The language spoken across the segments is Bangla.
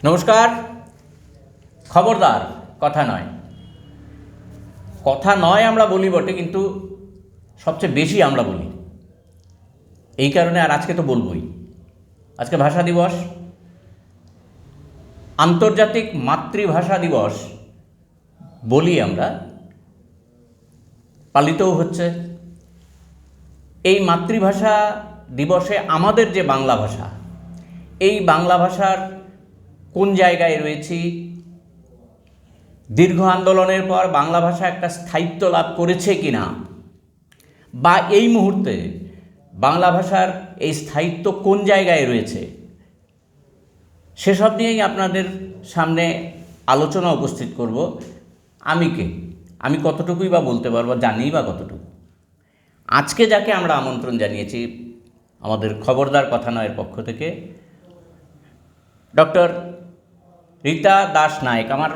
নমস্কার। খবরদার, কথা নয়। কথা নয় আমরা বলি বটে, কিন্তু সবচেয়ে বেশি আমরা বলি। এই কারণে আর আজকে তো বলবই। আজকে ভাষা দিবস, আন্তর্জাতিক মাতৃভাষা দিবস বলি আমরা, পালিতও হচ্ছে। এই মাতৃভাষা দিবসে আমাদের যে বাংলা ভাষা, এই বাংলা ভাষার কোন জায়গায় রয়েছি, দীর্ঘ আন্দোলনের পর বাংলা ভাষা একটা স্থায়িত্ব লাভ করেছে কিনা, বা এই মুহূর্তে বাংলা ভাষার এই স্থায়িত্ব কোন জায়গায় রয়েছে, সেসব নিয়েই আপনাদের সামনে আলোচনা উপস্থিত করব। আমি কতটুকুই বা বলতে পারবো, জানিই বা কতটুকু। আজকে যাকে আমরা আমন্ত্রণ জানিয়েছি আমাদের খবরদার কথা নয়ের পক্ষ থেকে, ডক্টর রীতা দাস নায়েক আমার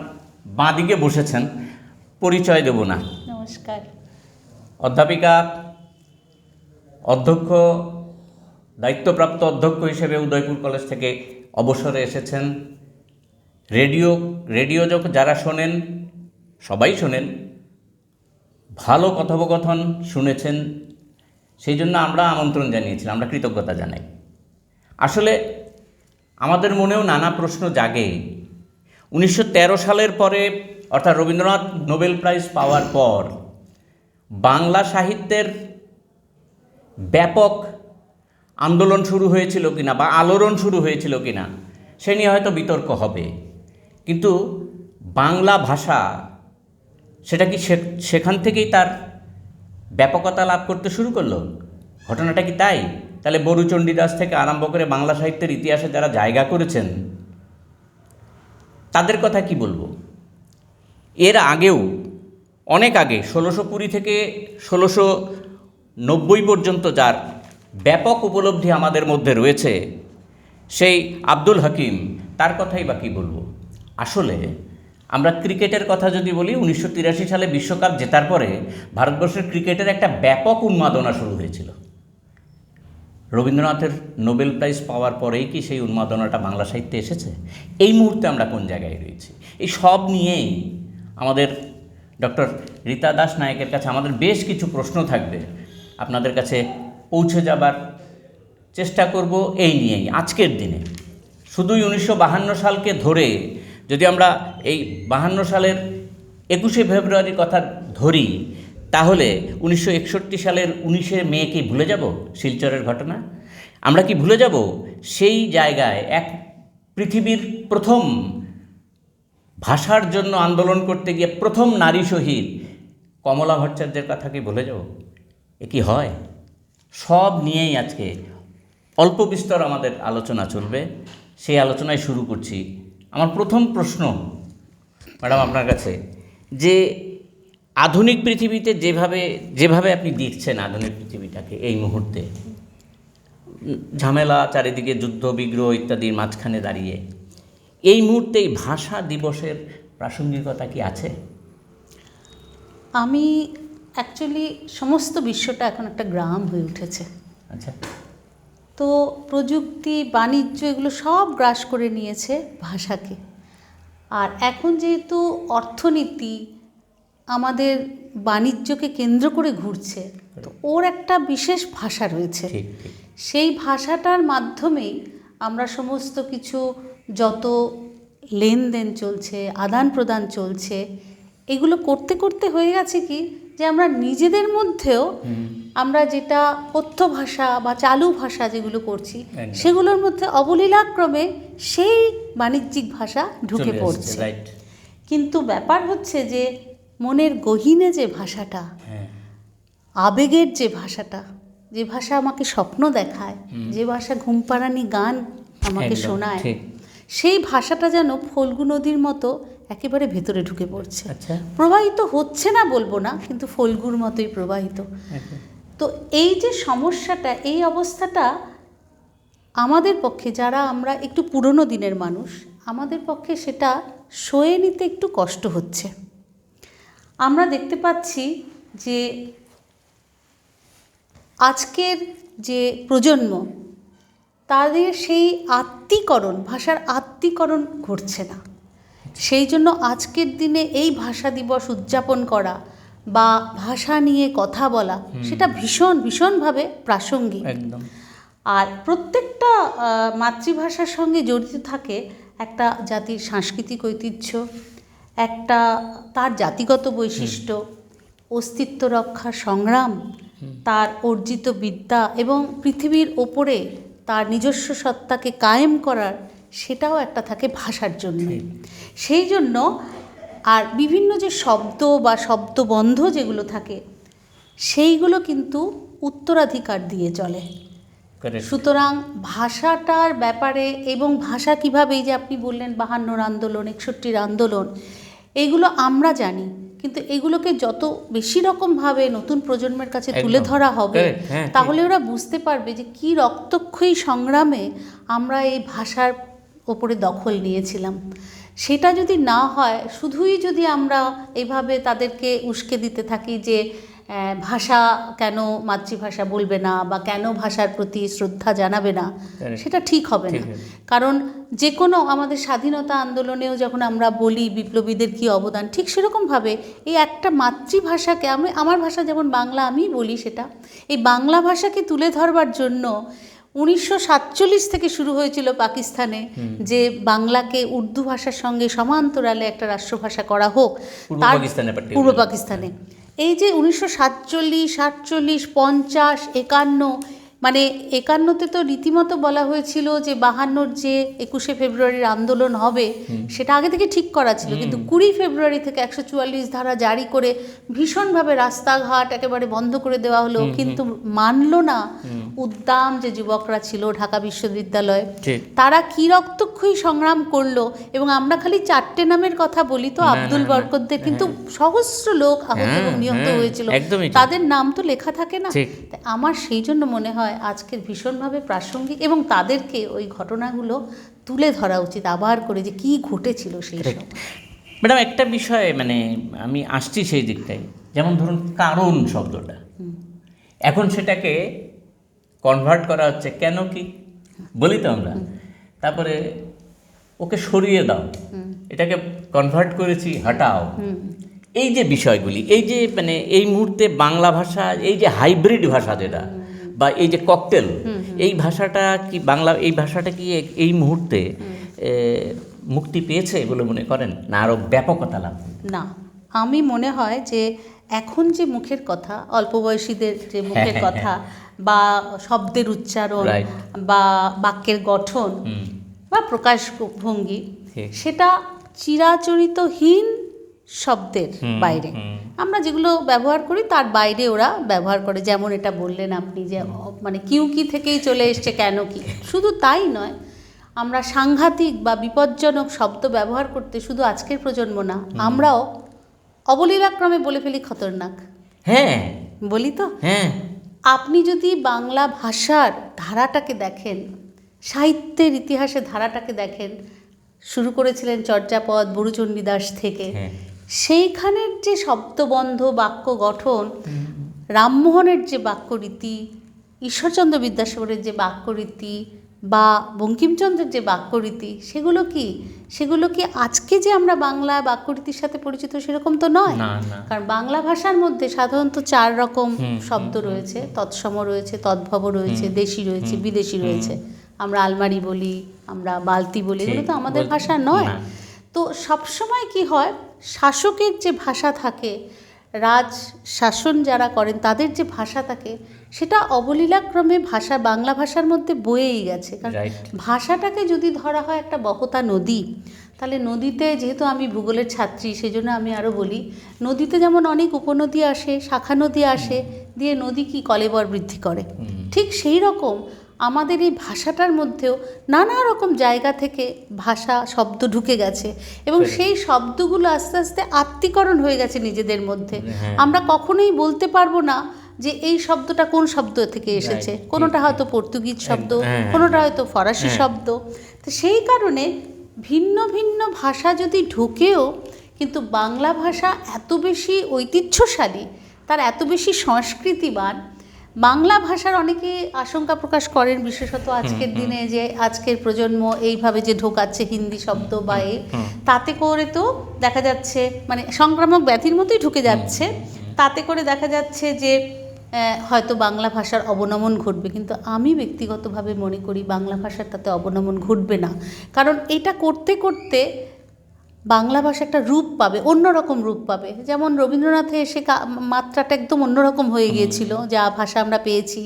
বাঁদিকে বসেছেন, পরিচয় দেব না। নমস্কার। অধ্যাপিকা, অধ্যক্ষ, দায়িত্বপ্রাপ্ত অধ্যক্ষ হিসেবে উদয়পুর কলেজ থেকে অবসরে এসেছেন। রেডিও যারা শোনেন, সবাই শোনেন, ভালো কথোপকথন শুনেছেন, সেই জন্য আমরা আমন্ত্রণ জানিয়েছিলাম, আমরা কৃতজ্ঞতা জানাই। আসলে আমাদের মনেও নানা প্রশ্ন জাগে। 1913 সালের পরে, অর্থাৎ রবীন্দ্রনাথ নোবেল প্রাইজ পাওয়ার পর বাংলা সাহিত্যের ব্যাপক আন্দোলন শুরু হয়েছিল কিনা বা আলোড়ন শুরু হয়েছিল কিনা সে নিয়ে হয়তো বিতর্ক হবে, কিন্তু বাংলা ভাষা সেটা কি সেখান থেকেই তার ব্যাপকতা লাভ করতে শুরু করলো? ঘটনাটা কি তাই? তাহলে বরু চণ্ডীদাস থেকে আরম্ভ করে বাংলা সাহিত্যের ইতিহাসে যারা জায়গা করেছেন তাদের কথা কি বলবো। এর আগেও, অনেক আগে, 1620 থেকে 1690 পর্যন্ত যার ব্যাপক উপলব্ধি আমাদের মধ্যে রয়েছে, সেই আব্দুল হাকিম, তার কথাই বা কী বলবো। আসলে আমরা ক্রিকেটের কথা যদি বলি, 1983 সালে বিশ্বকাপ জেতার পরে ভারতবর্ষের ক্রিকেটের একটা ব্যাপক উন্মাদনা শুরু হয়েছিল। রবীন্দ্রনাথের নোবেল প্রাইজ পাওয়ার পরেই কি সেই উন্মাদনাটা বাংলা সাহিত্যে এসেছে? এই মুহূর্তে আমরা কোন জায়গায় রয়েছি? এই সব নিয়েই আমাদের ডক্টর রীতা দাস নায়েকের কাছে আমাদের বেশ কিছু প্রশ্ন থাকবে, আপনাদের কাছে পৌঁছে যাবার চেষ্টা করব এই নিয়েই আজকের দিনে। শুধুই 1952 সালকে ধরে যদি আমরা এই 52 সালের 21শে ফেব্রুয়ারির কথা ধরি, তাহলে 1961 সালের 19শে মে কি ভুলে যাব? শিলচরের ঘটনা আমরা কি ভুলে যাব? সেই জায়গায় এক পৃথিবীর প্রথম ভাষার জন্য আন্দোলন করতে গিয়ে প্রথম নারী শহীদ কমলা ভট্টাচার্যের কথা কি ভুলে যাব? এ কি হয়? সব নিয়েই আজকে অল্প বিস্তর আমাদের আলোচনা চলবে। সেই আলোচনায় শুরু করছি। আমার প্রথম প্রশ্ন ম্যাডাম আপনার কাছে, যে আধুনিক পৃথিবীতে যেভাবে আপনি দেখছেন আধুনিক পৃথিবীটাকে এই মুহূর্তে, ঝামেলা চারিদিকে, যুদ্ধ বিগ্রহ ইত্যাদির মাঝখানে দাঁড়িয়ে, এই মুহূর্তে এই ভাষা দিবসের প্রাসঙ্গিকতা কি আছে? আমি অ্যাকচুয়ালি সমস্ত বিশ্বটা এখন একটা গ্রাম হয়ে উঠেছে। আচ্ছা। তো প্রযুক্তি, বাণিজ্য, এগুলো সব গ্রাস করে নিয়েছে ভাষাকে। আর এখন যেহেতু অর্থনীতি আমাদের বাণিজ্যকে কেন্দ্র করে ঘুরছে, তো ওর একটা বিশেষ ভাষা রয়েছে। সেই ভাষাটার মাধ্যমেই আমরা সমস্ত কিছু, যত লেনদেন চলছে, আদান প্রদান চলছে, এগুলো করতে করতে হয়ে গেছে কি, যে আমরা নিজেদের মধ্যেও আমরা যেটা কথ্য ভাষা বা চালু ভাষা যেগুলো করছি, সেগুলোর মধ্যে অবলীলাক্রমে সেই বাণিজ্যিক ভাষা ঢুকে পড়ছে। কিন্তু ব্যাপার হচ্ছে যে মনের গহীনে যে ভাষাটা, আবেগের যে ভাষাটা, যে ভাষা আমাকে স্বপ্ন দেখায়, যে ভাষা ঘুমপাড়ানি গান আমাকে শোনায়, সেই ভাষাটা যেন ফল্গু নদীর মতো একেবারে ভেতরে ঢুকে পড়ছে। প্রবাহিত হচ্ছে না বলবো না, কিন্তু ফল্গুর মতোই প্রবাহিত। তো এই যে সমস্যাটা, এই অবস্থাটা আমাদের পক্ষে, যারা আমরা একটু পুরনো দিনের মানুষ, আমাদের পক্ষে সেটা সয়ে নিতে একটু কষ্ট হচ্ছে। আমরা দেখতে পাচ্ছি যে আজকের যে প্রজন্ম, তাদের সেই আত্মীকরণ, ভাষার আত্মীকরণ ঘটছে না। সেই জন্য আজকের দিনে এই ভাষা দিবস উদযাপন করা বা ভাষা নিয়ে কথা বলা সেটা ভীষণভাবে প্রাসঙ্গিক। একদম। আর প্রত্যেকটা মাতৃভাষার সঙ্গে জড়িত থাকে একটা জাতির সাংস্কৃতিক ঐতিহ্য, একটা তার জাতিগত বৈশিষ্ট্য, অস্তিত্ব রক্ষার সংগ্রাম, তার অর্জিত বিদ্যা এবং পৃথিবীর ওপরে তার নিজস্ব সত্তাকে কায়েম করার, সেটাও একটা থাকে ভাষার জন্য। সেই জন্য আর বিভিন্ন যে শব্দ বা শব্দবন্ধ যেগুলো থাকে সেইগুলো কিন্তু উত্তরাধিকার দিয়ে চলে। সুতরাং ভাষাটার ব্যাপারে এবং ভাষা কীভাবে, এই যে আপনি বললেন 52 আন্দোলন, 61 আন্দোলন, এইগুলো আমরা জানি, কিন্তু এগুলোকে যত বেশি রকমভাবে নতুন প্রজন্মের কাছে তুলে ধরা হবে তাহলে ওরা বুঝতে পারবে যে কী রক্তক্ষয়ী সংগ্রামে আমরা এই ভাষার ওপরে দখল নিয়েছিলাম। সেটা যদি না হয়, শুধুই যদি আমরা এইভাবে তাদেরকে উস্কে দিতে থাকি যে ভাষা কেন মাতৃভাষা বলবে না বা কেন ভাষার প্রতি শ্রদ্ধা জানাবে না, সেটা ঠিক হবে না। কারণ যে কোনো আমাদের স্বাধীনতা আন্দোলনেও যখন আমরা বলি বিপ্লবীদের কী অবদান, ঠিক সেরকমভাবে এই একটা মাতৃভাষাকে, আমার ভাষা যেমন বাংলা, আমি বলি সেটা, এই বাংলা ভাষাকে তুলে ধরবার জন্য 1947 থেকে শুরু হয়েছিল পাকিস্তানে যে বাংলাকে উর্দু ভাষার সঙ্গে সমান্তরালে একটা রাষ্ট্রভাষা করা হোক, পূর্ব পাকিস্তানে। এই যে 1947, 48, 50, 51, মানে 51-তে তো রীতিমতো বলা হয়েছিল যে 52-র যে 21শে ফেব্রুয়ারির আন্দোলন হবে সেটা আগে থেকে ঠিক করা ছিল, কিন্তু 20 ফেব্রুয়ারি থেকে 144 ধারা জারি করে ভীষণভাবে রাস্তাঘাট একেবারে বন্ধ করে দেওয়া হলো। কিন্তু মানল না উদ্দাম যে যুবকরা ছিল ঢাকা বিশ্ববিদ্যালয়ে, তারা কী রক্তক্ষয়ী সংগ্রাম করলো। এবং আমরা খালি 4টে নামের কথা বলি তো, আব্দুল বরকতদের, কিন্তু সহস্র লোক আহত এবং নিহত হয়েছিল, তাদের নাম তো লেখা থাকে না। আমার সেই জন্য মনে হয় আজকের ভীষণভাবে প্রাসঙ্গিক এবং তাদেরকে ওই ঘটনাগুলো তুলে ধরা উচিত আবার করে, যে কী ঘটেছিল সেই সময়। ম্যাডাম, একটা বিষয় মানে আমি আসছি সেই দিকটাই, যেমন ধরুন কারণ শব্দটা, এখন সেটাকে কনভার্ট করা হচ্ছে কেন কি বলি তো আমরা, তারপরে ওকে সরিয়ে দাও, এটাকে কনভার্ট করেছি হটাও। এই যে বিষয়গুলি, এই যে মানে এই মুহূর্তে বাংলা ভাষা, এই যে হাইব্রিড ভাষা যেটা, বা এই যে ককটেল, এই ভাষাটা কি এই ভাষাটা কি এই মুহূর্তে মুক্তি পেয়েছে বলে মনে করেন, না আরও ব্যাপকতা লাভ? না, আমি মনে হয় যে এখন যে মুখের কথা, অল্প বয়সীদের যে মুখের কথা বা শব্দের উচ্চারণ বা বাক্যের গঠন বা প্রকাশভঙ্গি, সেটা চিরাচরিতহীন শব্দের বাইরে আমরা যেগুলো ব্যবহার করি তার বাইরে ওরা ব্যবহার করে। যেমন এটা বললেন আপনি যে মানে কিউ কি থেকেই চলে এসছে কেন কি, শুধু তাই নয়, আমরা সাংঘাতিক বা বিপজ্জনক শব্দ ব্যবহার করতে শুধু আজকের প্রজন্ম না, আমরাও অবলীলাক্রমে বলে ফেলি খতরনাক। হ্যাঁ, বলি তো। হ্যাঁ, আপনি যদি বাংলা ভাষার ধারাটাকে দেখেন, সাহিত্যের ইতিহাসে ধারাটাকে দেখেন, শুরু করেছিলেন চর্যাপদ বড়ুচণ্ডীদাস থেকে, সেইখানের যে শব্দবন্ধ বাক্য গঠন, রামমোহনের যে বাক্যরীতি, ঈশ্বরচন্দ্র বিদ্যাসাগরের যে বাক্যরীতি বা বঙ্কিমচন্দ্রের যে বাক্যরীতি, সেগুলো কি আজকে যে আমরা বাংলা বাক্যরীতির সাথে পরিচিত সেরকম তো নয়। কারণ বাংলা ভাষার মধ্যে সাধারণত 4 রকম শব্দ রয়েছে, তৎসম রয়েছে, তদ্ভব রয়েছে, দেশি রয়েছে, বিদেশি রয়েছে। আমরা আলমারি বলি, আমরা বালতি বলি, এগুলো তো আমাদের ভাষা নয়। তো সবসময় কি হয়, শাসকের যে ভাষা থাকে, রাজ শাসন যারা করেন তাদের যে ভাষা থাকে, সেটা অবলীলাক্রমে বাংলা ভাষার মধ্যে বয়েই গেছে। কারণ ভাষাটাকে যদি ধরা হয় একটা বহতা নদী, তাহলে নদীতে, যেহেতু আমি ভূগোলের ছাত্রী সেজন্য আমি আরও বলি, নদীতে যেমন অনেক উপনদী আসে, শাখা নদী আসে, দিয়ে নদী কি কলেবর বৃদ্ধি করে, ঠিক সেই রকম আমাদের এই ভাষাটার মধ্যেও নানা রকম জায়গা থেকে ভাষা শব্দ ঢুকে গেছে এবং সেই শব্দগুলো আস্তে আস্তে আত্মীকরণ হয়ে গেছে নিজেদের মধ্যে। আমরা কখনোই বলতে পারবো না যে এই শব্দটা কোন শব্দ থেকে এসেছে, কোনোটা হয়তো পর্তুগিজ শব্দ, কোনোটা হয়তো ফরাসি শব্দ। তো সেই কারণে ভিন্ন ভিন্ন ভাষা যদি ঢুকেও, কিন্তু বাংলা ভাষা এত বেশি ঐতিহ্যশালী, তার এত বেশি সংস্কৃতিবান, বাংলা ভাষার অনেকে আশঙ্কা প্রকাশ করেন, বিশেষত আজকের দিনে যে আজকের প্রজন্ম এইভাবে যে ঢোকাচ্ছে হিন্দি শব্দ বা তাতে করে তো দেখা যাচ্ছে মানে সংক্রামক ব্যাধির মতোই ঢুকে যাচ্ছে। তাতে করে দেখা যাচ্ছে যে হয়তো বাংলা ভাষার অবনমন ঘটবে, কিন্তু আমি ব্যক্তিগতভাবে মনে করি বাংলা ভাষার তাতে অবনমন ঘটবে না। কারণ এটা করতে করতে বাংলা ভাষা একটা রূপ পাবে, অন্যরকম রূপ পাবে। যেমন রবীন্দ্রনাথে এসে মাত্রাটা একদম অন্যরকম হয়ে গিয়েছিল, যা ভাষা আমরা পেয়েছি।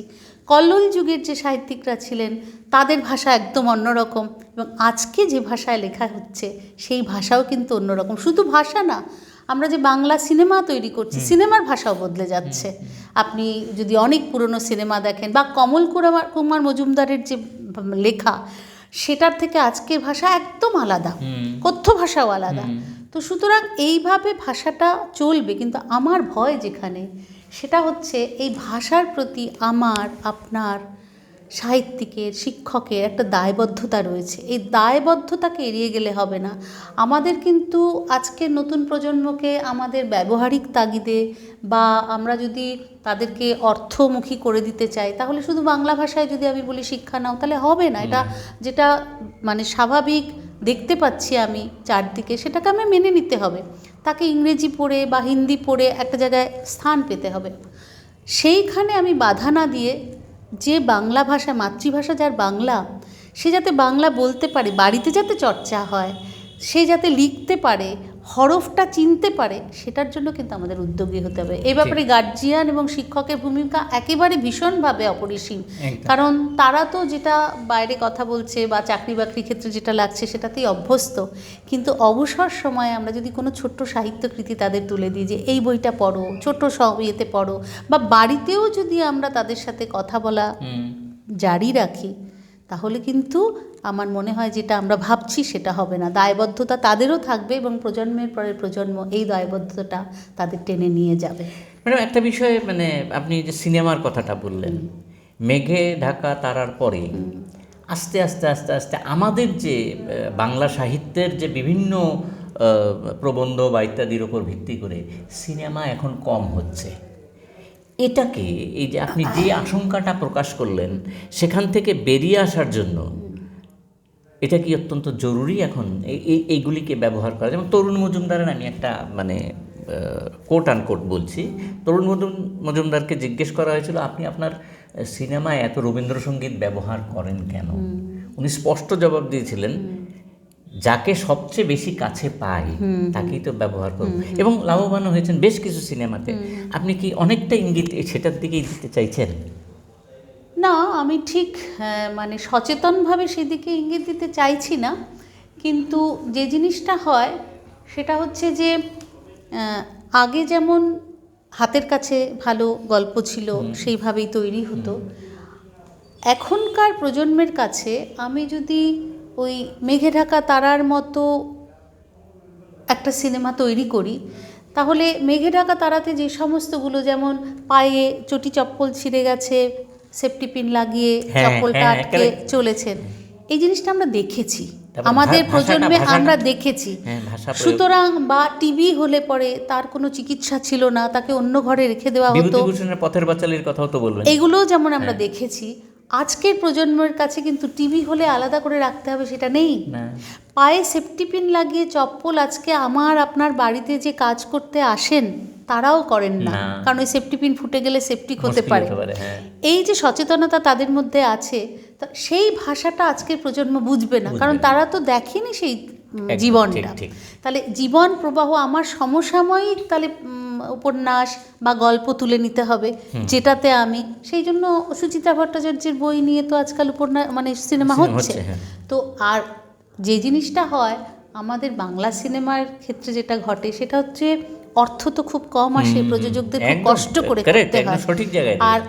কল্লোল যুগের যে সাহিত্যিকরা ছিলেন তাদের ভাষা একদম অন্যরকম, এবং আজকে যে ভাষায় লেখা হচ্ছে সেই ভাষাও কিন্তু অন্যরকম। শুধু ভাষা না, আমরা যে বাংলা সিনেমা তৈরি করছি, সিনেমার ভাষাও বদলে যাচ্ছে। আপনি যদি অনেক পুরনো সিনেমা দেখেন বা কমল কুমার মজুমদারের যে লেখা, সেটার থেকে আজকের ভাষা একদম আলাদা, কথ্য ভাষাও আলাদা। তো সুতরাং এইভাবে ভাষাটা চলবে, কিন্তু আমার ভয় যেখানে সেটা হচ্ছে এই ভাষার প্রতি আমার, আপনার, সাহিত্যিকের, শিক্ষকের একটা দায়বদ্ধতা রয়েছে। এই দায়বদ্ধতাকে এড়িয়ে গেলে হবে না। আমাদের কিন্তু আজকের নতুন প্রজন্মকে আমাদের ব্যবহারিক তাগিদে বা আমরা যদি তাদেরকে অর্থমুখী করে দিতে চাই, তাহলে শুধু বাংলা ভাষায় যদি আমি বলি শিক্ষা নাও, তাহলে হবে না। এটা যেটা মানে স্বাভাবিক দেখতে পাচ্ছি আমি চারদিকে, সেটাকে আমি মেনে নিতে হবে। তাকে ইংরেজি পড়ে বা হিন্দি পড়ে একটা জায়গায় স্থান পেতে হবে। সেইখানে আমি বাধা না দিয়ে যে বাংলা ভাষা, মাতৃভাষা যার বাংলা, সে যাতে বাংলা বলতে পারে, বাড়িতে যাতে চর্চা হয়, সে যাতে লিখতে পারে, হরফটা চিনতে পারে, সেটার জন্য কিন্তু আমাদের উদ্যোগী হতে হবে। এই ব্যাপারে গার্জিয়ান এবং শিক্ষকের ভূমিকা একেবারে ভীষণভাবে অপরিসীম। কারণ তারা তো যেটা বাইরে কথা বলছে বা চাকরি বাকরির ক্ষেত্রে যেটা লাগছে সেটাতেই অভ্যস্ত, কিন্তু অবসর সময়ে আমরা যদি কোনো ছোট্ট সাহিত্যকৃতি তাদের তুলে দিই যে এই বইটা পড়ো, ছোট্ট ইয়েতে পড়ো, বা বাড়িতেও যদি আমরা তাদের সাথে কথা বলা জারি রাখি, তাহলে কিন্তু আমার মনে হয় যেটা আমরা ভাবছি সেটা হবে না। দায়বদ্ধতা তাদেরও থাকবে এবং প্রজন্মের পরের প্রজন্ম এই দায়বদ্ধতাটা তাদের টেনে নিয়ে যাবে। ম্যাডাম, একটা বিষয়ে মানে আপনি যে সিনেমার কথাটা বললেন, মেঘে ঢাকা তারার পরে আস্তে আস্তে আস্তে আস্তে আমাদের যে বাংলা সাহিত্যের যে বিভিন্ন প্রবন্ধ বা ইত্যাদির ওপর ভিত্তি করে সিনেমা এখন কম হচ্ছে। এটাকে, এই যে আপনি যে আশঙ্কাটা প্রকাশ করলেন, সেখান থেকে বেরিয়ে আসার জন্য এটা কি অত্যন্ত জরুরি এখন এইগুলিকে ব্যবহার করা? যেমন তরুণ মজুমদারের আমি একটা মানে কোট আনকোট বলছি, তরুণ মজুমদারকে জিজ্ঞেস করা হয়েছিল আপনি আপনার সিনেমায় এত রবীন্দ্রসঙ্গীত ব্যবহার করেন কেন? উনি স্পষ্ট জবাব দিয়েছিলেন, যাকে সবচেয়ে বেশি কাছে পাই তাকেই তো ব্যবহার করব, এবং লাভবান হয়েছেন বেশ কিছু সিনেমাতে। আপনি কি অনেকটা ইঙ্গিত সেটার দিকেই দিতে চাইছেন? না, আমি ঠিক মানে সচেতনভাবে সেদিকে ইঙ্গিত দিতে চাইছি না, কিন্তু যে জিনিসটা হয় সেটা হচ্ছে যে আগে যেমন হাতের কাছে ভালো গল্প ছিল, সেইভাবেই তৈরি হতো। এখনকার প্রজন্মের কাছে আমি যদি ওই মেঘে ঢাকা তারার মতো একটা সিনেমা তৈরি করি, তাহলে মেঘে ঢাকা তারাতে যে সমস্তগুলো, যেমন পায়ে চটি চপ্পল ছিঁড়ে গেছে, সেফটি পিন লাগিয়ে চপ্পলটা আটকে চলেছেন, এই জিনিসটা আমরা দেখেছি, আমাদের প্রজন্মে আমরা দেখেছি। সুতরাং বা টিবি হলে পরে তার কোনো চিকিৎসা ছিল না, তাকে অন্য ঘরে রেখে দেওয়া হতো, পথের বাচালির কথাও তো বলবেন, এগুলোও যেমন আমরা দেখেছি। আজকের প্রজন্মের কাছে কিন্তু টিবি হলে আলাদা করে রাখতে হবে সেটা নেই। পায়ে সেফটি পিন লাগিয়ে চপ্পল আজকে আমার আপনার বাড়িতে যে কাজ করতে আসেন তারাও করেন না, কারণ ওই সেফটি পিন ফুটে গেলে সেফটিক হতে পারে। এই যে সচেতনতা তাদের মধ্যে আছে, সেই ভাষাটা আজকের প্রজন্ম বুঝবে না, কারণ তারা তো দেখেনি সেই জীবনটা। তাহলে জীবন প্রবাহ আমার সমসাময়িক তাহলে উপন্যাস বা গল্প তুলে নিতে হবে, যেটাতে আমি, সেই জন্য সুচিত্রা ভট্টাচার্যের বই নিয়ে তো আজকাল উপন্যাস মানে সিনেমা হচ্ছে। তো আর যে জিনিসটা হয় আমাদের বাংলা সিনেমার ক্ষেত্রে যেটা ঘটে সেটা হচ্ছে অর্থ তো খুব কম আসে, প্রযোজকদের খুব কষ্ট করে করতে হয়, আর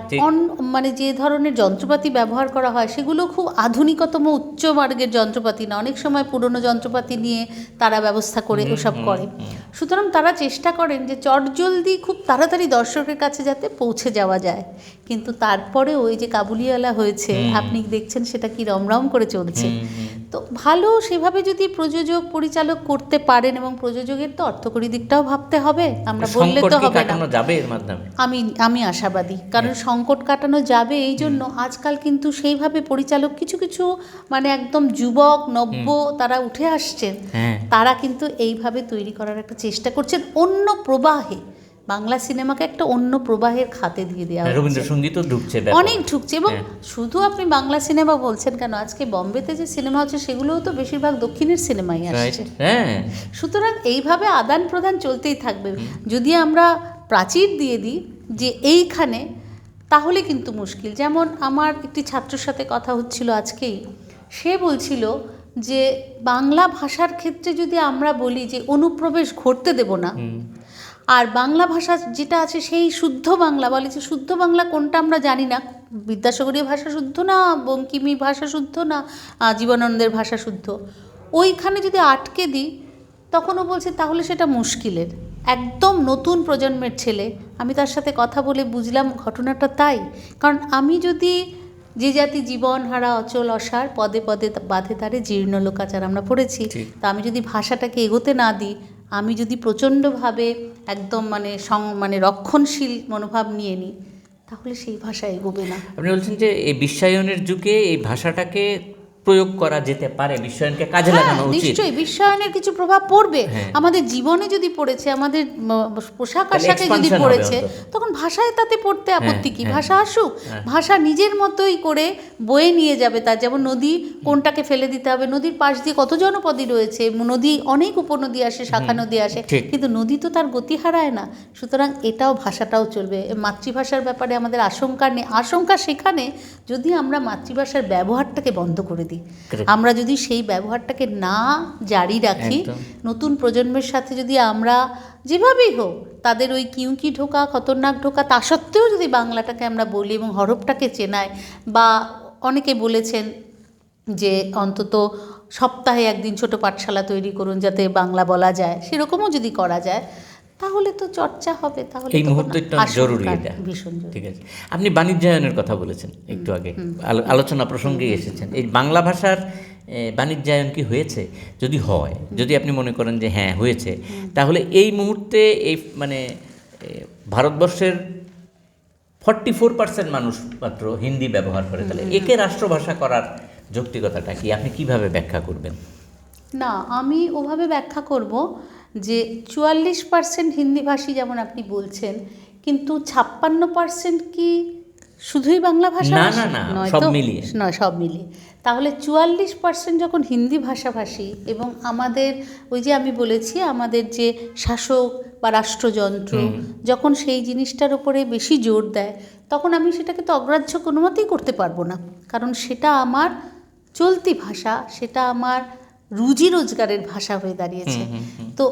মানে যে ধরনের যন্ত্রপাতি ব্যবহার করা হয় সেগুলো খুব আধুনিকতম উচ্চ মার্গের যন্ত্রপাতি না, অনেক সময় পুরনো যন্ত্রপাতি নিয়ে তারা ব্যবস্থা করে ওসব করে। সুতরাং তারা চেষ্টা করেন যে চটজলদি খুব তাড়াতাড়ি দর্শকের কাছে যাতে পৌঁছে যাওয়া যায়, কিন্তু তারপরে ওই যে কাবুলিওয়ালা হয়েছে, আপনি দেখছেন সেটা কি রমরম করে চলছে। তো ভালো সেভাবে যদি প্রযোজক পরিচালক করতে পারেন, এবং প্রযোজকের তো অর্থকরী দিকটাও ভাবতে হবে, আমরা বললে তো হবে না। যাবে এর মাধ্যমে আমি আশাবাদী, কারণ সংকট কাটানো যাবে এই জন্য আজকাল কিন্তু সেইভাবে পরিচালক কিছু কিছু মানে একদম যুবক নব্য তারা উঠে আসছেন, তারা কিন্তু এইভাবে তৈরি করার একটা চেষ্টা করছেন অন্য প্রবাহে, বাংলা সিনেমাকে একটা অন্য প্রবাহের খাতে দিয়ে দেওয়া হচ্ছে। রবীন্দ্রসঙ্গীতও ঢুকছে, অনেক ঢুকছে। এবং শুধু আপনি বাংলা সিনেমা বলছেন কেন, আজকে বম্বেতে যে সিনেমা হচ্ছে সেগুলোও তো বেশিরভাগ দক্ষিণের সিনেমাই আসছে। সুতরাং এইভাবে আদান প্রদান চলতেই থাকবে। যদি আমরা প্রাচীর দিয়ে দিই যে এইখানে, তাহলে কিন্তু মুশকিল। যেমন আমার একটি ছাত্রর সাথে কথা হচ্ছিল আজকেই, সে বলছিল যে বাংলা ভাষার ক্ষেত্রে যদি আমরা বলি যে অনুপ্রবেশ ঘটতে দেব না, আর বাংলা ভাষা যেটা আছে সেই শুদ্ধ বাংলা, বলে যে শুদ্ধ বাংলা কোনটা আমরা জানি না, বিদ্যাসাগরীয় ভাষা শুদ্ধ না, বঙ্কিমী ভাষা শুদ্ধ না, জীবনানন্দের ভাষা শুদ্ধ, ওইখানে যদি আটকে দিই তখনও বলছে তাহলে সেটা মুশকিলের। একদম নতুন প্রজন্মের ছেলে, আমি তার সাথে কথা বলে বুঝলাম ঘটনাটা তাই। কারণ আমি যদি যে জাতি জীবন হারা অচল অসার, পদে পদে বাঁধে তারে জীর্ণ লোকাচার আমরা পড়েছি, তা আমি যদি ভাষাটাকে এগোতে না দিই, আমি যদি প্রচণ্ডভাবে একদম মানে রক্ষণশীল মনোভাব নিয়ে নিই, তাহলে সেই ভাষা এগোবে না। আপনি বলছেন যে এই বিশ্বায়নের যুগে এই ভাষাটাকে প্রয়োগ করা যেতে পারে, বিশ্বায়নকে কাজে লাগানো উচিত। নিশ্চয়ই বিশ্বায়নের কিছু প্রভাব পড়বে, আমাদের জীবনে যদি পড়েছে, আমাদের পোশাক আশাকে যদি পড়েছে, তখন ভাষায় তাতে পড়তে আপত্তি কি? ভাষা আসুক, ভাষা নিজের মতোই করে বয়ে নিয়ে যাবে। তার যেমন নদী কোনটাকে ফেলে দিতে হবে, নদীর পাশ দিয়ে কত জনপদী রয়েছে, নদী অনেক উপনদী আসে, শাখা নদী আসে, কিন্তু নদী তো তার গতি হারায় না। সুতরাং এটাও ভাষাটাও চলবে। মাতৃভাষার ব্যাপারে আমাদের আশঙ্কা নেই, আশঙ্কা সেখানে যদি আমরা মাতৃভাষার ব্যবহারটাকে বন্ধ করে দিই, আমরা যদি সেই ব্যবহারটাকে না জারি রাখি, নতুন প্রজন্মের সাথে যদি আমরা যেভাবেই হোক তাদের ওই কিউকি ঢোকা, খতরনাক ঢোকা, তা সত্ত্বেও যদি বাংলাটাকে আমরা বলি এবং হরফটাকে চেনাই, বা অনেকে বলেছেন যে অন্তত সপ্তাহে একদিন ছোট পাঠশালা তৈরি করুন যাতে বাংলা বলা যায়, সেরকমও যদি করা যায় তাহলে তো চর্চা হবে। তাহলে এই মুহূর্তে জরুরি, এটা ভীষণ জরুরি। ঠিক আছে। আপনি বাণিজ্যায়নের কথা বলেছেন একটু আগে, আলোচনা প্রসঙ্গে এসেছেন। এই বাংলা ভাষার বাণিজ্যায়ন কি হয়েছে? যদি হয়, যদি আপনি মনে করেন যে হ্যাঁ হয়েছে, তাহলে এই মুহূর্তে এই ভারতবর্ষের 44% মানুষ মাত্র হিন্দি ব্যবহার করে, তাহলে একে রাষ্ট্রভাষা করার যৌক্তিকতাটা কি, আপনি কিভাবে ব্যাখ্যা করবেন? না, আমি ওভাবে ব্যাখ্যা করব যে 44% হিন্দিভাষী যেমন আপনি বলছেন, কিন্তু 56% কি শুধুই বাংলা ভাষা? না, সব মিলিয়ে নয়, সব মিলিয়ে। তাহলে 44% যখন হিন্দি ভাষাভাষী, এবং আমাদের ওই যে আমি বলেছি আমাদের যে শাসক বা রাষ্ট্রযন্ত্র যখন সেই জিনিসটার উপরে বেশি জোর দেয়, তখন আমি সেটাকে তো অগ্রাহ্য কোনো মতেই করতে পারবো না, কারণ সেটা আমার চলতি ভাষা, সেটা আমার রুজি রোজগারের ভাষা হয়ে দাঁড়িয়েছে। তো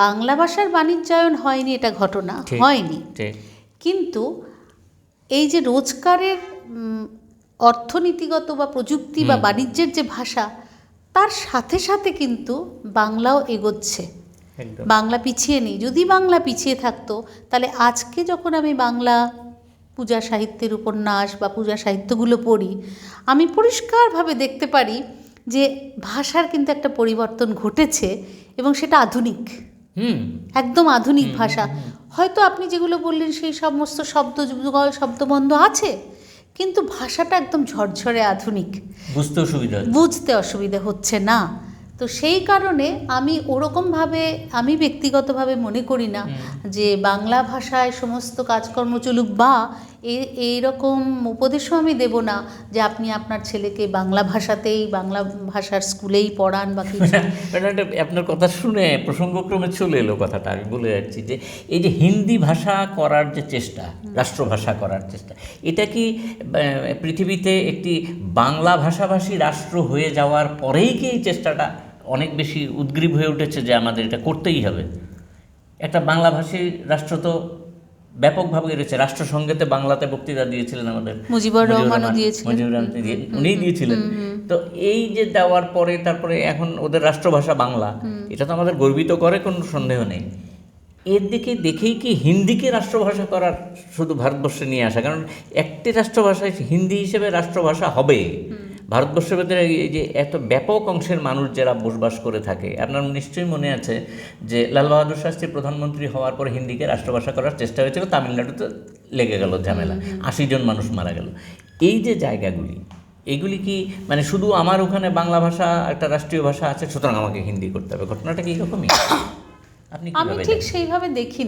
বাংলা ভাষার বাণিজ্যায়ন হয়নি এটা ঘটনা, হয়নি, কিন্তু এই যে রোজগারের অর্থনীতিগত বা প্রযুক্তি বা বাণিজ্যের যে ভাষা, তার সাথে সাথে কিন্তু বাংলাও এগোচ্ছে। বাংলা পিছিয়ে নেই। যদি বাংলা পিছিয়ে থাকতো, তাহলে আজকে যখন আমি বাংলা পূজা সাহিত্যের উপন্যাস বা পূজা সাহিত্যগুলো পড়ি, আমি পরিষ্কারভাবে দেখতে পারি যে ভাষার কিন্তু একটা পরিবর্তন ঘটেছে, এবং সেটা আধুনিক, একদম আধুনিক ভাষা। হয়তো আপনি যেগুলো বললেন সেই সমস্ত শব্দবন্ধ আছে, কিন্তু ভাষাটা একদম ঝরঝরে আধুনিক, বুঝতে অসুবিধা হচ্ছে না। তো সেই কারণে আমি ওরকমভাবে, আমি ব্যক্তিগতভাবে মনে করি না যে বাংলা ভাষায় সমস্ত কাজকর্ম চলুক, বা এইরকম উপদেশও আমি দেব না যে আপনি আপনার ছেলেকে বাংলা ভাষাতেই, বাংলা ভাষার স্কুলেই পড়ান বা কিছু। আপনার কথা শুনে প্রসঙ্গক্রমে চলে এলো কথাটা, আমি বলে যাচ্ছি যে এই যে হিন্দি ভাষা করার যে চেষ্টা, রাষ্ট্রভাষা করার চেষ্টা, এটা কি পৃথিবীতে একটি বাংলা ভাষাভাষী রাষ্ট্র হয়ে যাওয়ার পরেই কি এই চেষ্টাটা অনেক বেশি উদ্গ্রীব হয়ে উঠেছে যে আমাদের এটা করতেই হবে? একটা বাংলাভাষী রাষ্ট্র তো ব্যাপকভাবে রয়েছে, রাষ্ট্রসংঘেতে বাংলাতে বক্তৃতা দিয়েছিলেন আমাদের মুজিবুর রহমানও দিয়েছিলেন, উনিই দিয়েছিলেন। তো এই যে দেওয়ার পরে তারপরে এখন ওদের রাষ্ট্রভাষা বাংলা, এটা তো আমাদের গর্বিত করে, কোনো সন্দেহ নেই। এর দিকে দেখেই কি হিন্দিকে রাষ্ট্রভাষা করার শুধু ভারতবর্ষে নিয়ে আসা, কারণ একটি রাষ্ট্রভাষায় হিন্দি হিসেবে রাষ্ট্রভাষা হবে। ভারতবর্ষের ভেতরে এই যে এত ব্যাপক অংশের মানুষ যারা বসবাস করে থাকে, আপনার নিশ্চয়ই মনে আছে যে লাল বাহাদুর শাস্ত্রী প্রধানমন্ত্রী হওয়ার পর হিন্দিকে রাষ্ট্রভাষা করার চেষ্টা হয়েছিল, তামিলনাড়ুতে লেগে গেল ঝামেলা, 80 জন মানুষ মারা গেল। এই যে জায়গাগুলি, এইগুলি কি মানে শুধু আমার ওখানে বাংলা ভাষা একটা রাষ্ট্রীয় ভাষা আছে সুতরাং আমাকে হিন্দি করতে হবে, ঘটনাটা কি এরকমই? আপনি আমি ঠিক সেইভাবে দেখি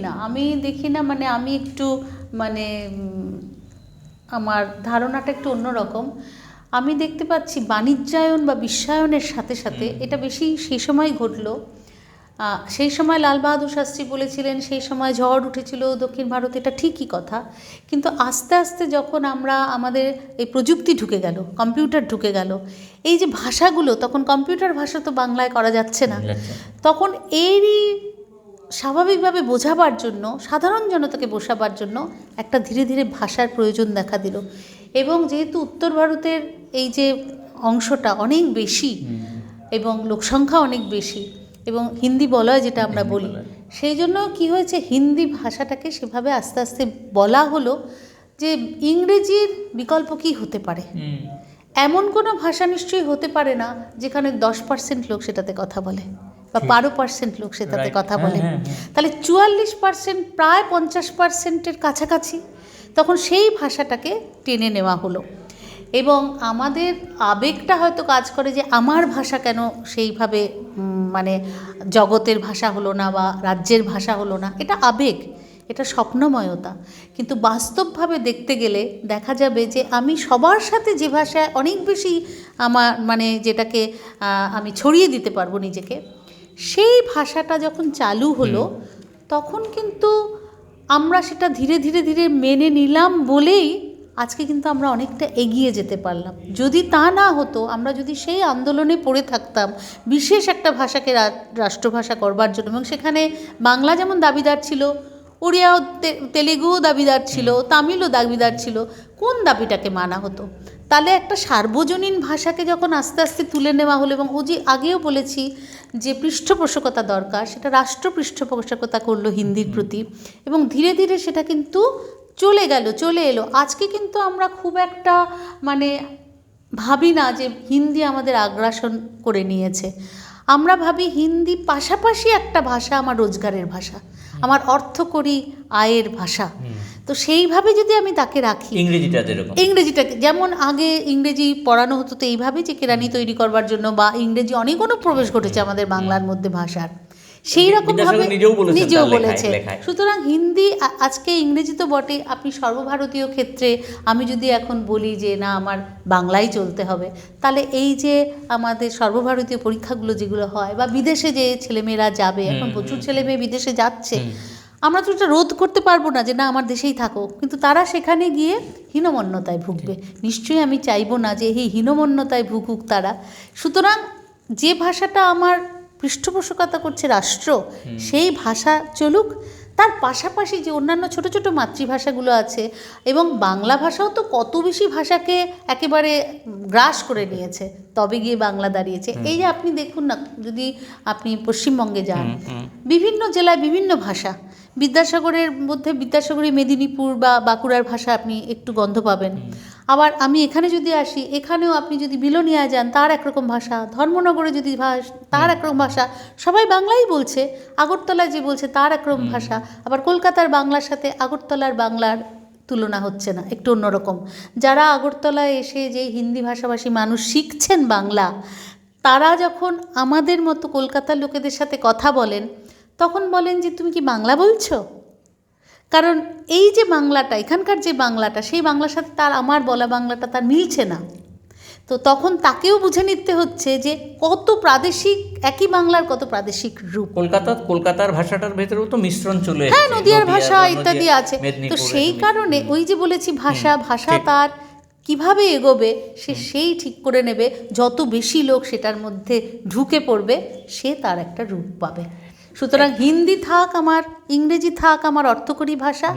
না, মানে আমি একটু মানে আমার ধারণাটা একটু অন্যরকম। আমি দেখতে পাচ্ছি বাণিজ্যায়ন বা বিশ্বায়নের সাথে সাথে এটা বেশি সেই সময় ঘটলো। সেই সময় লাল বাহাদুর শাস্ত্রী বলেছিলেন, সেই সময় ঝড় উঠেছিল দক্ষিণ ভারতে, এটা ঠিকই কথা। কিন্তু আস্তে আস্তে যখন আমাদের এই প্রযুক্তি ঢুকে গেল, কম্পিউটার ঢুকে গেল, এই যে ভাষাগুলো, তখন কম্পিউটার ভাষা তো বাংলায় করা যাচ্ছে না, তখন এরই স্বাভাবিকভাবে বোঝাবার জন্য, সাধারণ জনতাকে বোঝাবার জন্য একটা ধীরে ধীরে ভাষার প্রয়োজন দেখা দিল। এবং যেহেতু উত্তর ভারতের এই যে অংশটা অনেক বেশি এবং লোকসংখ্যা অনেক বেশি এবং হিন্দি বলয় যেটা আমরা বলি, সেই জন্য কী হয়েছে, হিন্দি ভাষাটাকে সেভাবে আস্তে আস্তে বলা হলো যে ইংরেজির বিকল্প কী হতে পারে। এমন কোনো ভাষা নিশ্চয়ই হতে পারে না যেখানে 10% লোক সেটাতে কথা বলে বা 12% লোক সেটাতে কথা বলে, তাহলে 44%, প্রায় 50%-এর কাছাকাছি। তখন সেই ভাষাটাকে টেনে নেওয়া হলো এবং আমাদের আবেগটা হয়তো কাজ করে যে আমার ভাষা কেন সেইভাবে মানে জগতের ভাষা হলো না বা রাজ্যের ভাষা হলো না, এটা আবেগ, এটা স্বপ্নময়তা। কিন্তু বাস্তবভাবে দেখতে গেলে দেখা যাবে যে আমি সবার সাথে যে ভাষায় অনেক বেশি আমার মানে যেটাকে আমি ছড়িয়ে দিতে পারবো নিজেকে, সেই ভাষাটা যখন চালু হলো তখন কিন্তু আমরা সেটা ধীরে ধীরে ধীরে মেনে নিলাম বলেই আজকে কিন্তু আমরা অনেকটা এগিয়ে যেতে পারলাম। যদি তা না হতো, আমরা যদি সেই আন্দোলনে পড়ে থাকতাম বিশেষ একটা ভাষাকে রাষ্ট্রভাষা করবার জন্য, এবং সেখানে বাংলা যেমন দাবিদার ছিল, ওড়িয়াও তেলেগুও দাবিদার ছিল, তামিলও দাবিদার ছিল, কোন দাবিটাকে মানা হতো? তাহলে একটা সার্বজনীন ভাষাকে যখন আস্তে আস্তে তুলে নেওয়া হলো, এবং ও যে আগেও বলেছি যে পৃষ্ঠপোষকতা দরকার, সেটা রাষ্ট্র পৃষ্ঠপোষকতা করলো হিন্দির প্রতি, এবং ধীরে ধীরে সেটা কিন্তু চলে এলো। আজকে কিন্তু আমরা খুব একটা মানে ভাবি না যে হিন্দি আমাদের আগ্রাসন করে নিয়েছে। আমরা ভাবি হিন্দি পাশাপাশি একটা ভাষা, আমার রোজগারের ভাষা, আমার অর্থকরী আয়ের ভাষা। তো সেইভাবে যদি আমি তাকে রাখি, ইংরেজিটাকে যেমন আগে ইংরেজি পড়ানো হতো তো এইভাবে যে কেরানি তৈরি করবার জন্য, বা ইংরেজি অনেক অনুপ্রবেশ ঘটেছে আমাদের বাংলার মধ্যে ভাষার, সেই রকমভাবে নিজেও বলেছে। সুতরাং হিন্দি আজকে ইংরেজি তো বটে, আপনি সর্বভারতীয় ক্ষেত্রে আমি যদি এখন বলি যে না আমার বাংলাই চলতে হবে, তাহলে এই যে আমাদের সর্বভারতীয় পরীক্ষাগুলো যেগুলো হয়, বা বিদেশে যে ছেলেমেয়েরা যাবে, এখন প্রচুর ছেলেমেয়ে বিদেশে যাচ্ছে, আমরা তো এটা রোধ করতে পারবো না যে না আমার দেশেই থাকো, কিন্তু তারা সেখানে গিয়ে হীনমন্যতায় ভুগবে। নিশ্চয়ই আমি চাইবো না যে এই হীনমন্যতায় ভুগুক তারা। সুতরাং যে ভাষাটা আমার পৃষ্ঠপোষকতা করছে রাষ্ট্র, সেই ভাষা চলুক। তার পাশাপাশি যে অন্যান্য ছোট ছোট মাতৃভাষাগুলো আছে, এবং বাংলা ভাষাও তো কত বেশি ভাষাকে একেবারে গ্রাস করে নিয়েছে, তবে গিয়ে বাংলা দাঁড়িয়েছে। এই যে আপনি দেখুন না, যদি আপনি পশ্চিমবঙ্গে যান, বিভিন্ন জেলায় বিভিন্ন ভাষা, বিদ্যাসাগরের মধ্যে বিদ্যাসাগরী মেদিনীপুর বা বাঁকুড়ার ভাষা আপনি একটু গন্ধ পাবেন। আবার আমি এখানে যদি আসি, এখানেও আপনি যদি বিলোনিয়া যান, তার একরকম ভাষা, ধর্মনগরে যদি তার একরকম ভাষা, সবাই বাংলাই বলছে, আগরতলায় যে বলছে তার একরকম ভাষা, আবার কলকাতার বাংলার সাথে আগরতলার বাংলার তুলনা হচ্ছে না, একটু অন্যরকম। যারা আগরতলায় এসে যে হিন্দি ভাষাভাষী মানুষ শিখছেন বাংলা, তারা যখন আমাদের মতো কলকাতার লোকেদের সাথে কথা বলেন, তখন বলেন যে তুমি কি বাংলা বলছো? কারণ এই যে বাংলাটা, এখানকার যে বাংলাটা, সেই বাংলার সাথে তার আমার বলা বাংলাটা তার মিলছে না। তো তখন তাকেও বুঝে নিতে হচ্ছে যে কত প্রাদেশিক, একই বাংলার কত প্রাদেশিক রূপ। কলকাতার ভাষাটার ভেতরেও তো মিশ্রণ চলে এসেছে, হ্যাঁ, নদিয়ার ভাষা ইত্যাদি আছে। তো সেই কারণে ওই যে বলেছি ভাষা তার কিভাবে এগোবে সেই ঠিক করে নেবে। যত বেশি লোক সেটার মধ্যে ঢুকে পড়বে, সে তার একটা রূপ পাবে। সুতরাং হিন্দি থাক আমার, ইংরেজি থাক আমার অর্থকরী ভাষা,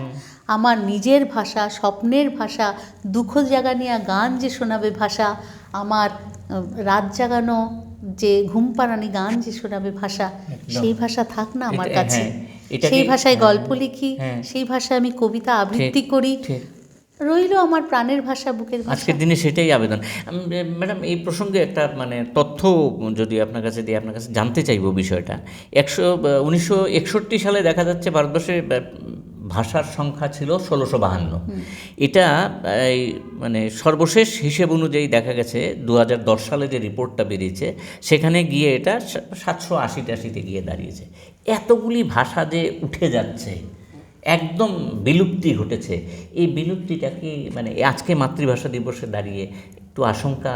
আমার নিজের ভাষা, স্বপ্নের ভাষা, দুঃখ জাগানিয়া গান যে শোনাবে ভাষা, আমার রাত জাগানো যে ঘুম পাড়ানি গান যে শোনাবে ভাষা, সেই ভাষা থাক না আমার কাছে, এটা সেই ভাষায় গল্প লিখি, হ্যাঁ। সেই ভাষায় আমি কবিতা আবৃত্তি ঠিক, করি, ঠিক। রইল আমার প্রাণের ভাষা, বুকের ভাষা। আজকের দিনে সেটাই আবেদন। ম্যাডাম, এই প্রসঙ্গে একটা মানে তথ্য যদি আপনার কাছে দিয়ে আপনার কাছে জানতে চাইব বিষয়টা। 1961 সালে দেখা যাচ্ছে ভারতবর্ষে ভাষার সংখ্যা ছিল 1652। এটা এই মানে সর্বশেষ হিসেব অনুযায়ী দেখা গেছে 2010 সালে যে রিপোর্টটা বেরিয়েছে সেখানে গিয়ে এটা 780-তে গিয়ে দাঁড়িয়েছে। এতগুলি ভাষা যে উঠে যাচ্ছে, একদম বিলুপ্তি ঘটেছে, এই বিলুপ্তিটা কি মানে আজকে মাতৃভাষা দিবসে দাঁড়িয়ে একটু আশঙ্কা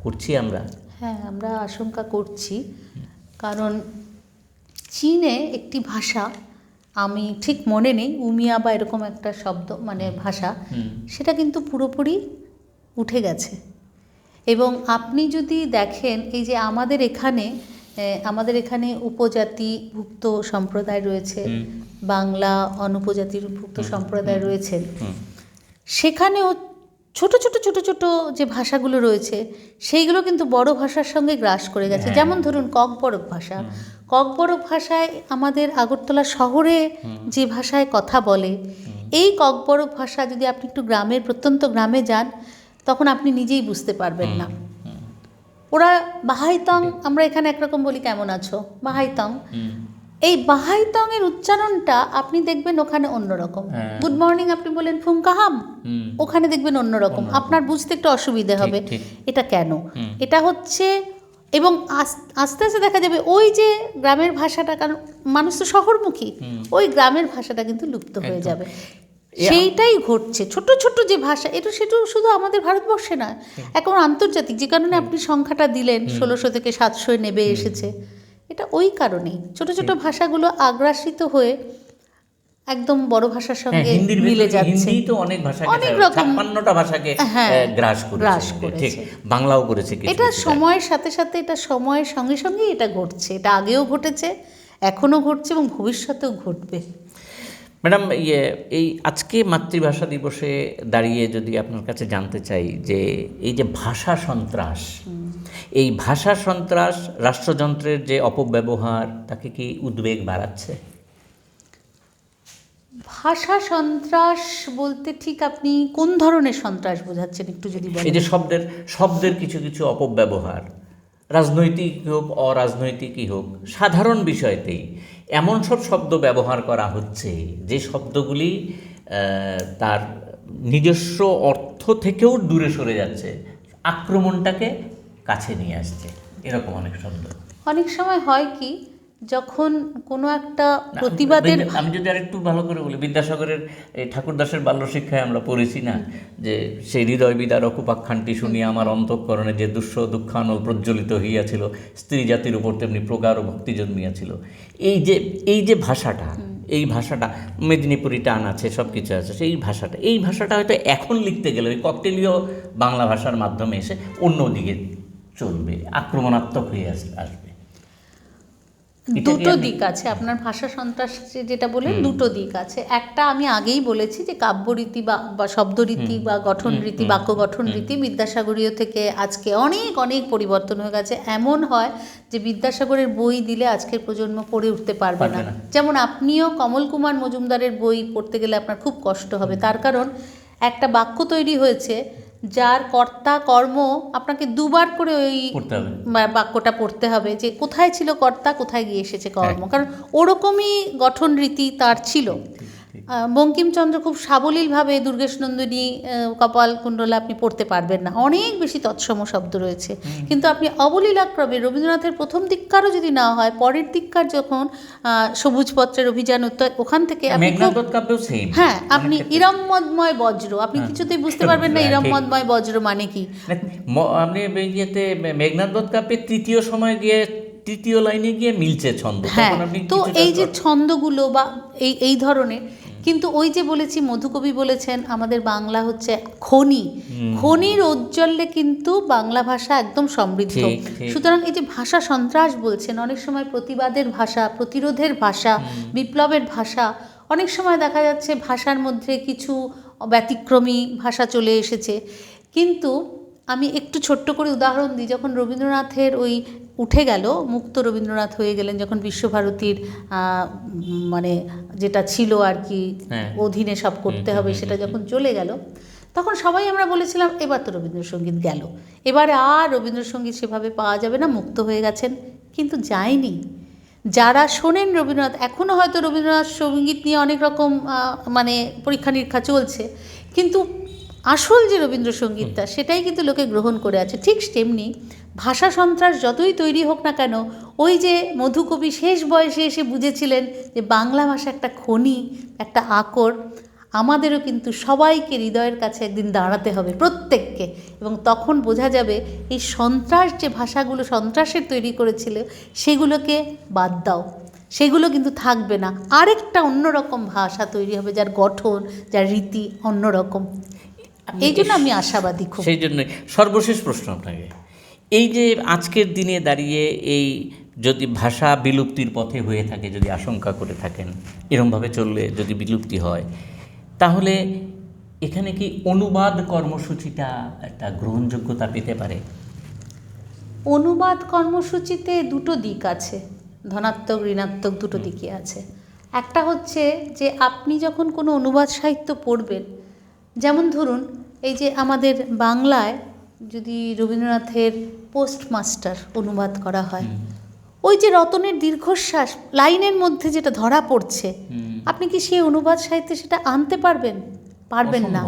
করছি আমরা? হ্যাঁ, আমরা আশঙ্কা করছি, কারণ চীনে একটি ভাষা, আমি ঠিক মনে নেই, উমিয়া বা এরকম একটা শব্দ মানে ভাষা, সেটা কিন্তু পুরোপুরি উঠে গেছে। এবং আপনি যদি দেখেন এই যে আমাদের এখানে উপজাতিভুক্ত সম্প্রদায় রয়েছে, বাংলা অনুপজাতিভুক্ত সম্প্রদায় রয়েছেন, সেখানেও ছোট ছোট ছোট ছোট যে ভাষাগুলো রয়েছে সেইগুলো কিন্তু বড় ভাষার সঙ্গে গ্রাস করে গেছে। যেমন ধরুন ককবরক ভাষা, ককবরক ভাষায় আমাদের আগরতলা শহরে যে ভাষায় কথা বলে, এই ককবরক ভাষা যদি আপনি একটু গ্রামের প্রত্যন্ত গ্রামে যান তখন আপনি নিজেই বুঝতে পারবেন না। ওরা বাহাইতং, আমরা এখানে একরকম বলি কেমন আছো, বাহাইতং, এই বাহাইতং এর উচ্চারণটা আপনি দেখবেন ওখানে অন্যরকম। গুড মর্নিং আপনি বলেন ফুংকাহাম, ওখানে দেখবেন অন্যরকম, আপনার বুঝতে একটু অসুবিধে হবে। এটা কেন? এটা হচ্ছে, এবং আস্তে আস্তে দেখা যাবে ওই যে গ্রামের ভাষাটা, কারণ মানুষ তো শহরমুখী, ওই গ্রামের ভাষাটা কিন্তু লুপ্ত হয়ে যাবে। সেইটাই ঘটছে। ছোট ছোট যে ভাষা, সেটা শুধু আমাদের ভারতবর্ষে নয়, এখন আন্তর্জাতিক, যে কারণে আপনি সংখ্যাটা দিলেন 1600 থেকে 700 নেমে এসেছে, এটা ওই কারণেই ছোট ছোট ভাষাগুলো আগ্রাসিত হয়ে একদম বড় ভাষার সঙ্গে মিলে যাচ্ছে। হিন্দি তো অনেক ভাষাকে, অনেক রকম 56টা ভাষাকে গ্রাস করেছে, ঠিক, বাংলাও করেছে কিছু। এটা সময়ের সাথে সাথে, এটা সময়ের সঙ্গে সঙ্গে এটা ঘটছে, এটা আগেও ঘটেছে, এখনও ঘটছে এবং ভবিষ্যতেও ঘটবে। ম্যাডাম, এই আজকে মাতৃভাষা দিবসে দাঁড়িয়ে যদি আপনার কাছে জানতে চাই যে এই যে ভাষা সন্ত্রাস, এই ভাষা সন্ত্রাস, রাষ্ট্রযন্ত্রের যে অপব্যবহার, তাকে কি উদ্বেগ বাড়াচ্ছে? ভাষা সন্ত্রাস বলতে ঠিক আপনি কোন ধরনের সন্ত্রাস বোঝাচ্ছেন একটু যদি বলেন? এই যে শব্দের কিছু কিছু অপব্যবহার, রাজনৈতিক হোক অরাজনৈতিকই হোক, সাধারণ বিষয়তেই এমন সব শব্দ ব্যবহার করা হচ্ছে যে শব্দগুলি তার নিজস্ব অর্থ থেকেও দূরে সরে যাচ্ছে, আক্রমণটাকে কাছে নিয়ে আসছে, এরকম অনেক শব্দ। অনেক সময় হয় কি, যখন কোনো একটা প্রতিবাদের, আমি যদি আরেকটু ভালো করে বলি, বিদ্যাসাগরের এই ঠাকুরদাসের বাল্যশিক্ষায় আমরা পড়েছি না যে সেই হৃদয় বিদারক উপাখ্যানটি শুনিয়া আমার অন্তঃকরণে যে দুঃখানল প্রজ্বলিত হইয়াছিল, স্ত্রী জাতির উপর তেমনি প্রগাঢ় ভক্তি জন্মিয়াছিল। এই যে ভাষাটা, এই ভাষাটা মেদিনীপুরি টান আছে, সব কিছু আছে, এই ভাষাটা হয়তো এখন লিখতে গেলে ওই ককটেলীয় বাংলা ভাষার মাধ্যমে এসে অন্যদিকে চলবে, আক্রমণাত্মক হয়ে আসবে। দুটো দিক আছে আপনার ভাষা সন্ত্রাস যেটা বললেন, দুটো দিক আছে। একটা আমি আগেই বলেছি যে কাব্যরীতি বা শব্দরীতি বা গঠন রীতি, বাক্য গঠন রীতি বিদ্যাসাগরীয় থেকে আজকে অনেক অনেক পরিবর্তন হয়ে গেছে। এমন হয় যে বিদ্যাসাগরের বই দিলে আজকের প্রজন্ম পড়ে উঠতে পারবে না। যেমন আপনিও কমল কুমার মজুমদারের বই পড়তে গেলে আপনার খুব কষ্ট হবে, তার কারণ একটা বাক্য তৈরি হয়েছে যার কর্তা কর্ম আপনাকে দুবার করে ওই বাক্যটা পড়তে হবে, যে কোথায় ছিল কর্তা, কোথায় গিয়ে এসেছে কর্ম, কারণ ওরকমই গঠন রীতি তার ছিল। বঙ্কিমচন্দ্র খুব সাবলীলভাবে দুর্গেশ নন্দিনী, কপাল কুণ্ডলা আপনি পড়তে পারবেন না, অনেক বেশি তৎসম শব্দ রয়েছে। কিন্তু আপনি অবলীলাক্রমে রবীন্দ্রনাথের প্রথম দিককারও যদি না হয়, পরের দিককার যখন সবুজ পত্রের অভিযান, ওখান থেকে হ্যাঁ, আপনি ইরম্মদময় বজ্র, আপনি কিছুতেই বুঝতে পারবেন না ইরম্মদময় বজ্র মানে কি। আপনি মেঘনাদ বধ কাব্যের তৃতীয় সময় গিয়ে তৃতীয় লাইনে গিয়ে মিলছে ছন্দ। হ্যাঁ, তো এই যে ছন্দগুলো বা এই ধরনের, কিন্তু ওই যে বলেছি মধুকবি বলেছেন আমাদের বাংলা হচ্ছে খনি, খনির ঔজ্জ্বল্যে কিন্তু বাংলা ভাষা একদম সমৃদ্ধ। সুতরাং এই যে ভাষা সন্ত্রাস বলছেন, অনেক সময় প্রতিবাদের ভাষা, প্রতিরোধের ভাষা, বিপ্লবের ভাষা, অনেক সময় দেখা যাচ্ছে ভাষার মধ্যে কিছু ব্যতিক্রমী ভাষা চলে এসেছে। কিন্তু আমি একটু ছোট্ট করে উদাহরণ দিই, যখন রবীন্দ্রনাথের ওই উঠে গেল, মুক্ত রবীন্দ্রনাথ হয়ে গেলেন যখন বিশ্বভারতীর মানে যেটা ছিল আর কি অধীনে সব করতে হবে সেটা যখন চলে গেল, তখন সবাই আমরা বলেছিলাম এবার তো রবীন্দ্রসঙ্গীত গেল, এবারে আর রবীন্দ্রসঙ্গীত সেভাবে পাওয়া যাবে না, মুক্ত হয়ে গেছেন। কিন্তু যায়নি। যারা শোনেন রবীন্দ্রনাথ, এখনও হয়তো রবীন্দ্রনাথ সঙ্গীত নিয়ে অনেক রকম মানে পরীক্ষা নিরীক্ষা চলছে, কিন্তু আসল যে রবীন্দ্রসঙ্গীতটা সেটাই কিন্তু লোকে গ্রহণ করে আছে। ঠিক তেমনি ভাষা সন্ত্রাস যতই তৈরি হোক না কেন, ওই যে মধুকবি শেষ বয়সে এসে বুঝেছিলেন যে বাংলা ভাষা একটা খনি, একটা আকর, আমাদেরও কিন্তু সবাইকে হৃদয়ের কাছে একদিন দাঁড়াতে হবে, প্রত্যেককে। এবং তখন বোঝা যাবে এই সন্ত্রাস যে ভাষাগুলো সন্ত্রাসের তৈরি করেছিল সেগুলোকে বাদ দাও, সেগুলো কিন্তু থাকবে না, আরেকটা অন্যরকম ভাষা তৈরি হবে যার গঠন, যার রীতি অন্যরকম। এই জন্য আমি আশাবাদী খুব। সেই জন্যই সর্বশেষ প্রশ্ন আপনাকে, এই যে আজকের দিনে দাঁড়িয়ে এই যদি ভাষা বিলুপ্তির পথে হয়ে থাকে, যদি আশঙ্কা করে থাকেন এরমভাবে চললে যদি বিলুপ্তি হয়, তাহলে এখানে কি অনুবাদ কর্মসূচিটা একটা গ্রহণযোগ্যতা পেতে পারে? অনুবাদ কর্মসূচিতে দুটো দিক আছে, ধনাত্মক ঋণাত্মক দুটো দিকই আছে। একটা হচ্ছে যে আপনি যখন কোনো অনুবাদ সাহিত্য পড়বেন, যেমন ধরুন এই যে আমাদের বাংলায় যদি রবীন্দ্রনাথের পোস্টমাস্টার অনুবাদ করা হয়, ওই যে রতনের দীর্ঘশ্বাস লাইনের মধ্যে যেটা ধরা পড়ছে, আপনি কি সেই অনুবাদ সাহিত্যে সেটা আনতে পারবেন? পারবেন না।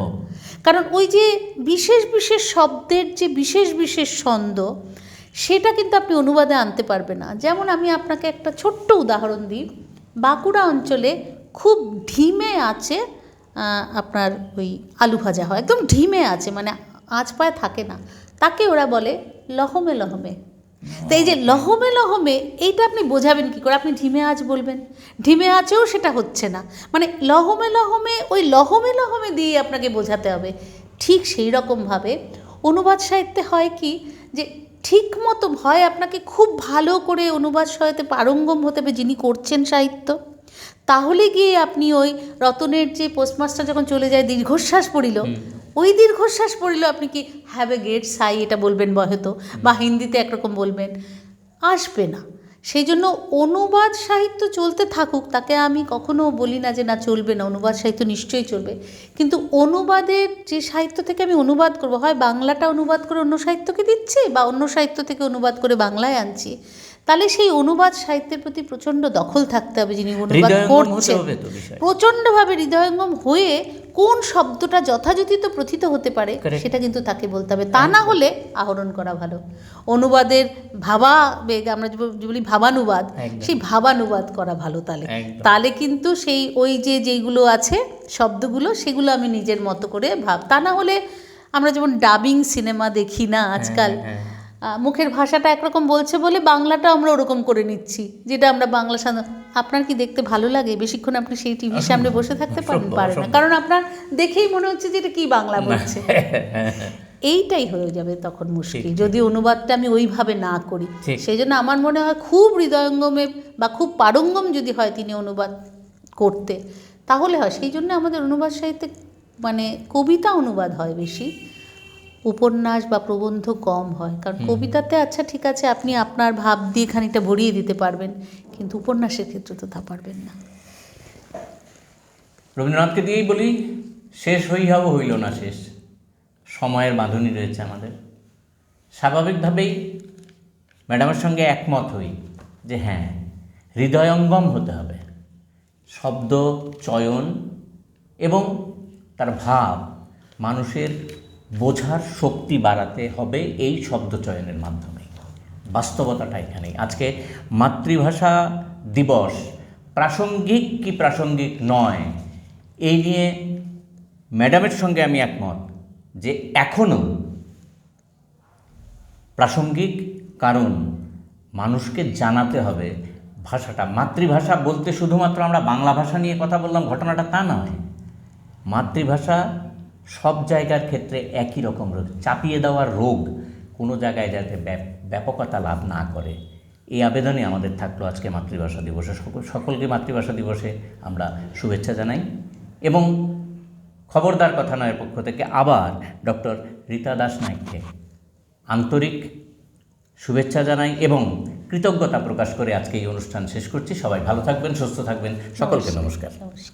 কারণ ওই যে বিশেষ বিশেষ শব্দের যে বিশেষ বিশেষ ছন্দ, সেটা কিন্তু আপনি অনুবাদে আনতে পারবেন না। যেমন আমি আপনাকে একটা ছোট্ট উদাহরণ দিই। বাঁকুড়া অঞ্চলে খুব ঢিমে আছে আপনার ওই আলু ভাজা হয়, একদম ঢিমে আছে, মানে আঁচ পায়ে থাকে না, তাকে ওরা বলে লহমে লহমে। তো এই যে লহমে লহমে, এইটা আপনি বোঝাবেন কী করে? আপনি ঢিমে আঁচ বলবেন, ঢিমে আঁচেও সেটা হচ্ছে না, মানে লহমে লহমে, ওই লহমে লহমে দিয়ে আপনাকে বোঝাতে হবে। ঠিক সেই রকমভাবে অনুবাদ সাহিত্যে হয় কি, যে ঠিক মতো হয় আপনাকে খুব ভালো করে অনুবাদ সাহিত্যে পারঙ্গম হতে হবে যিনি করছেন সাহিত্য, তাহলে গিয়ে আপনি ওই রতনের যে পোস্টমাস্টার যখন চলে যায় দীর্ঘশ্বাস পড়িল, ওই দীর্ঘশ্বাস পড়িল আপনি কি হ্যাভ এ গ্রেট সাই এটা বলবেন হয়তো, বা হিন্দিতে একরকম বলবেন, আসবে না। সেই জন্য অনুবাদ সাহিত্য চলতে থাকুক, তাকে আমি কখনো বলি না যে না চলবে না, অনুবাদ সাহিত্য নিশ্চয়ই চলবে। কিন্তু অনুবাদের যে সাহিত্য থেকে আমি অনুবাদ করব, হয় বাংলাটা অনুবাদ করে অন্য সাহিত্যকে দিচ্ছি, বা অন্য সাহিত্য থেকে অনুবাদ করে বাংলায় আনছি, তাহলে সেই অনুবাদ সাহিত্যের প্রতি প্রচণ্ড দখল থাকতে হবে যিনি অনুবাদ করছেন, প্রচণ্ডভাবে হৃদয়ঙ্গম হয়ে কোন শব্দটা যথাযথিত প্রথিত হতে পারে সেটা কিন্তু তাকে বলতে হবে। তা না হলে আহরণ করা ভালো। অনুবাদের ভাবাবেগ, আমরা যে বলি ভাবানুবাদ, সেই ভাবানুবাদ করা ভালো। তাহলে কিন্তু সেই ওই যেইগুলো আছে শব্দগুলো, সেগুলো আমি নিজের মতো করে তা না হলে আমরা যেমন ডাবিং সিনেমা দেখি না আজকাল, মুখের ভাষাটা একরকম বলছে বলে বাংলাটা আমরা ওরকম করে নিচ্ছি, যেটা আমরা বাংলা আপনার কি দেখতে ভালো লাগে? বেশিক্ষণ আপনি সেই টিভির সামনে বসে থাকতে পারেন না, কারণ আপনার দেখেই মনে হচ্ছে যে এটা কি বাংলা বলছে। এইটাই হয়ে যাবে তখন মুশকিল, যদি অনুবাদটা আমি ওইভাবে না করি। সেই জন্য আমার মনে হয় খুব হৃদয়ঙ্গমে বা খুব পারঙ্গম যদি হয় তিনি অনুবাদ করতে, তাহলে হয়। সেই জন্য আমাদের অনুবাদ সাহিত্যে মানে কবিতা অনুবাদ হয় বেশি, উপন্যাস বা প্রবন্ধ কম হয়। কারণ কবিতাতে আচ্ছা ঠিক আছে আপনি আপনার ভাব দিয়ে খানিকটা ভরিয়ে দিতে পারবেন, কিন্তু উপন্যাসের ক্ষেত্রে তো তা পারবেন না। রবীন্দ্রনাথকে দিয়েই বলি, শেষ হইল না শেষ, সময়ের বাঁধনই রয়েছে আমাদের। স্বাভাবিকভাবেই ম্যাডামের সঙ্গে একমত হই যে হ্যাঁ, হৃদয়ঙ্গম হতে হবে, শব্দ চয়ন এবং তার ভাব মানুষের বোঝার শক্তি বাড়াতে হবে এই শব্দ চয়নের মাধ্যমে। বাস্তবতাটা এখানেই। আজকে মাতৃভাষা দিবস প্রাসঙ্গিক কি প্রাসঙ্গিক নয়, এই নিয়ে ম্যাডামের সঙ্গে আমি একমত যে এখনও প্রাসঙ্গিক, কারণ মানুষকে জানাতে হবে ভাষাটা। মাতৃভাষা বলতে শুধুমাত্র আমরা বাংলা ভাষা নিয়ে কথা বললাম ঘটনাটা তা নয়, মাতৃভাষা সব জায়গার ক্ষেত্রে একই রকম রোগ, চাপিয়ে দেওয়ার রোগ কোনো জায়গায় যাতে ব্যাপকতা লাভ না করে, এই আবেদনই আমাদের থাকলো আজকে মাতৃভাষা দিবসে। সকলকে মাতৃভাষা দিবসে আমরা শুভেচ্ছা জানাই। এবং খবরদার কথা নয়ের পক্ষ থেকে আবার ডক্টর রীতা দাস নায়েককে আন্তরিক শুভেচ্ছা জানাই এবং কৃতজ্ঞতা প্রকাশ করে আজকে এই অনুষ্ঠান শেষ করছি। সবাই ভালো থাকবেন, সুস্থ থাকবেন, সকলকে নমস্কার। নমস্কার।